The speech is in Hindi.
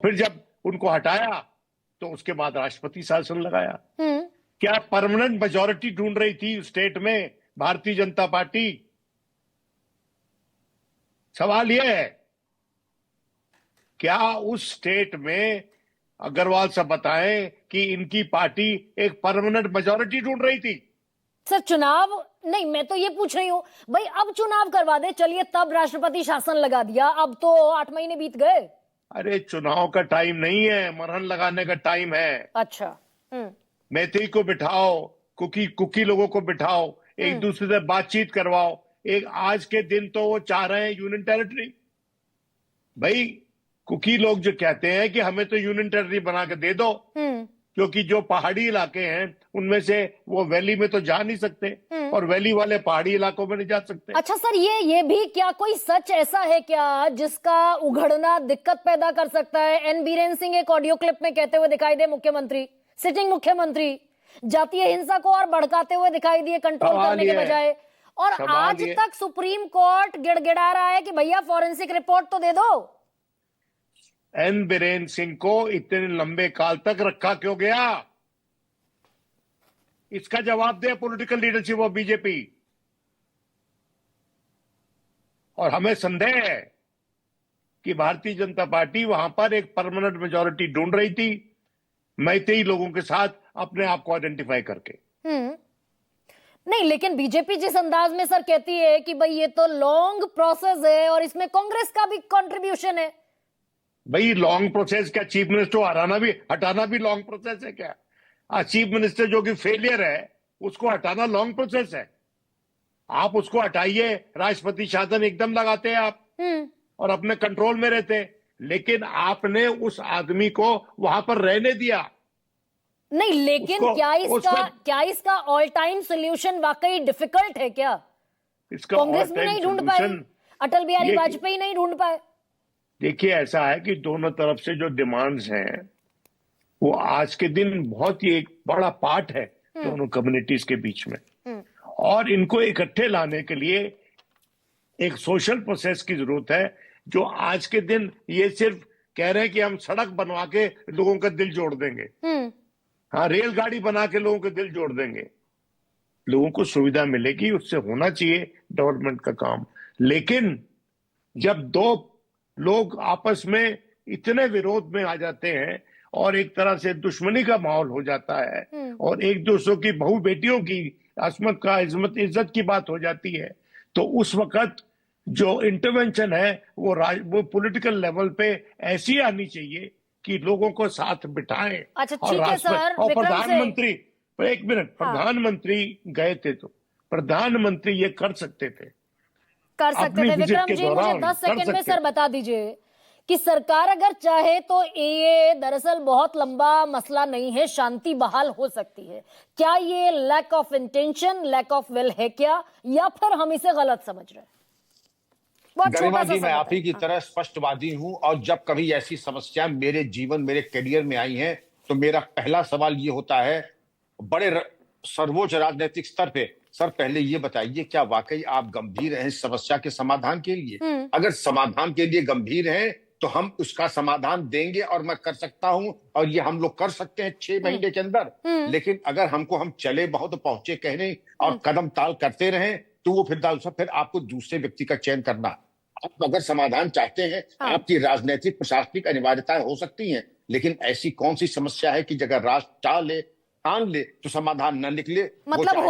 फिर जब उनको हटाया तो उसके बाद राष्ट्रपति शासन लगाया। क्या परमानेंट मेजोरिटी ढूंढ रही थी स्टेट में भारतीय जनता पार्टी? सवाल यह है, क्या उस स्टेट में अग्रवाल साहब बताएं कि इनकी पार्टी एक परमानेंट मेजोरिटी ढूंढ रही थी? सर चुनाव नहीं, मैं तो ये पूछ रही हूं भाई, अब चुनाव करवा दे, चलिए तब राष्ट्रपति शासन लगा दिया, अब तो 8 महीने बीत गए। अरे चुनाव का टाइम नहीं है, मरहन लगाने का टाइम है। अच्छा। मैत्री को बिठाओ, कुकी लोगों को बिठाओ, एक दूसरे से बातचीत करवाओ। एक आज के दिन तो वो चाह रहे हैं यूनियन टेरिटरी। भाई कुकी लोग जो कहते हैं कि हमें तो यूनियन टेरिटरी बना के दे दो, क्योंकि जो पहाड़ी इलाके हैं उनमें से वो वैली में तो जा नहीं सकते और वैली वाले पहाड़ी इलाकों में नहीं जा सकते। अच्छा सर, ये भी क्या कोई सच ऐसा है क्या जिसका उघड़ना दिक्कत पैदा कर सकता है? एन बीरेन सिंह एक ऑडियो क्लिप में कहते हुए दिखाई दे, मुख्यमंत्री, सिटिंग मुख्यमंत्री जातीय हिंसा को और भड़काते हुए दिखाई दिए कंट्रोल करने के बजाय, और आज तक सुप्रीम कोर्ट गिड़गिड़ा रहा है कि भैया फॉरेंसिक रिपोर्ट तो दे दो। एन बीरेन सिंह को इतने लंबे काल तक रखा क्यों गया? इसका जवाब दे पॉलिटिकल लीडरशिप ऑफ बीजेपी। और हमें संदेह है कि भारतीय जनता पार्टी वहां पर एक परमानेंट मेजोरिटी ढूंढ रही थी, मैतेई लोगों के साथ अपने आप को आइडेंटिफाई करके। नहीं, लेकिन बीजेपी जिस अंदाज में सर कहती है कि भाई ये तो लॉन्ग प्रोसेस है और इसमें कांग्रेस का भी कंट्रीब्यूशन है। भाई लॉन्ग प्रोसेस क्या? चीफ मिनिस्टर को हटाना भी लॉन्ग प्रोसेस है क्या? चीफ मिनिस्टर जो कि फेलियर है उसको हटाना लॉन्ग प्रोसेस है? आप उसको हटाइए, राष्ट्रपति शासन एकदम लगाते हैं आप और अपने कंट्रोल में रहते, लेकिन आपने उस आदमी को वहां पर रहने दिया। नहीं, लेकिन क्या इसका ऑल टाइम सोल्यूशन वाकई डिफिकल्ट है क्या? कांग्रेस भी नहीं ढूंढ पाई, अटल बिहारी वाजपेयी नहीं ढूंढ पाए। देखिए ऐसा है कि दोनों तरफ से जो डिमांड्स हैं वो आज के दिन बहुत ही एक बड़ा पार्ट है दोनों कम्युनिटीज के बीच में, और इनको इकट्ठे लाने के लिए एक सोशल प्रोसेस की जरूरत है। जो आज के दिन ये सिर्फ कह रहे हैं कि हम सड़क बनवा के लोगों का दिल जोड़ देंगे, हाँ रेलगाड़ी बना के लोगों के दिल जोड़ देंगे, लोगों को सुविधा मिलेगी, उससे होना चाहिए डेवलपमेंट का काम। लेकिन जब दो लोग आपस में इतने विरोध में आ जाते हैं और एक तरह से दुश्मनी का माहौल हो जाता है और एक दूसरे की बहू बेटियों की असमत का इज्जत की बात हो जाती है, तो उस वक्त जो इंटरवेंशन है वो पॉलिटिकल लेवल पे ऐसी आनी चाहिए कि लोगों को साथ बिठाएं। अच्छा ठीक है सर, और प्रधानमंत्री, एक मिनट, प्रधानमंत्री गए थे तो प्रधानमंत्री ये कर सकते थे। विक्रम जी मुझे 10 सेकंड में सर बता दीजिए कि सरकार अगर चाहे तो ये दरअसल बहुत लंबा मसला नहीं है, शांति बहाल हो सकती है। क्या ये lack of intention, lack of will है क्या, या फिर हम इसे गलत समझ रहे हैं? गरिमा जी, मैं आप ही की तरह स्पष्टवादी हूं, और जब कभी ऐसी समस्या मेरे जीवन, मेरे करियर में आई है, तो मेरा पहला सवाल ये होता है बड़े सर्वोच्च राजनीतिक स्तर पे, सर पहले ये बताइए क्या वाकई आप गंभीर हैं इस समस्या के समाधान के लिए? अगर समाधान के लिए गंभीर हैं तो हम उसका समाधान देंगे, और मैं कर सकता हूं, और ये हम लोग कर सकते हैं 6 महीने के अंदर। लेकिन अगर हम चले बहुत पहुंचे कहने और कदम ताल करते रहें, तो वो फिर आपको दूसरे व्यक्ति का चयन करना। आप अगर समाधान चाहते हैं, आपकी राजनीतिक प्रशासनिक अनिवार्यताएं हो सकती हैं, लेकिन ऐसी कौन सी समस्या है कि अगर राष्ट्र ठान ले तो समाधान न निकले? मतलब